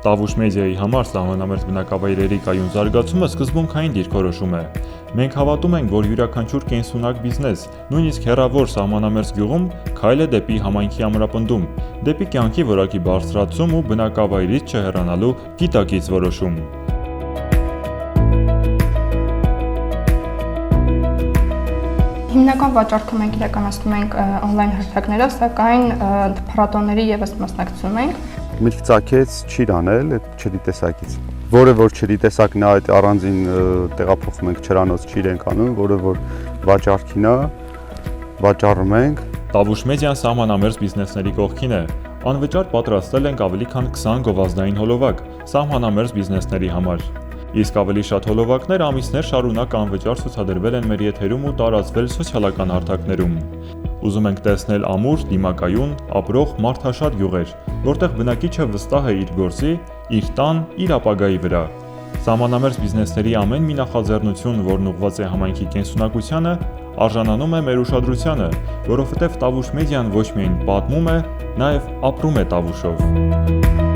Տավուշ մեդիայի համար սահմանամերձ բնակավայրերի կայուն զարգացումը սկզբունքային դիրքորոշում է։ Մենք հավատում ենք, որ յուրաքանչյուր կենսունակ բիզնես, նույնիսկ հեռավոր սահմանամերձ գյուղում, քայլ է դեպի համայնքի ամրապնդում, դեպի կյանքի որակի բարձրացում ու բնակավայրից չհեռանալու գիտակից որոշում։ Հիմնական վաճառքը մենք իրականացնում ենք on-line հարթակներով, սակայն փառատոների ևս մասնակցում ենք։ Միտք ծագեց ճիր անել այդ ճրի տեսակից։ Որը որ ճրի տեսակն է, այդ առանձին տեղափոխում ենք ճրանոց ճիր ենք անում, որը որ վաճառքին է, վաճառում ենք։ Տավուշ մեդիան սահմանամերձ բիզնեսների կողքին է։ Անվճար պատրաստել ենք ավելի քան 20 գովազդային հոլովակ սահմանամերձ բիզնեսների համար։ Իսկ ավելի շատ հոլովակներ ամիսներ շարունակ անվճար ցուցադրվել են մեր եթերում ու տարածվել սոցիալական հարթակներում։ Ուզում ենք տեսնել ամուր, դիմակայուն, ապրող մարդաշատ գյուղեր, որտեղ բնակիչը վստահ է իր գործի, իր տան, իր ապագայի վրա։ Սահմանամերձ բիզնեսների ամեն մի նախաձեռնություն, որն ուղղված է համայնքի կենսունակությանը, արժանանում է մեր ուշադրությանը, որովհետև Տավուշ մեդիան ոչ միայն պատմում է, նաև ապրում է Տավուշով։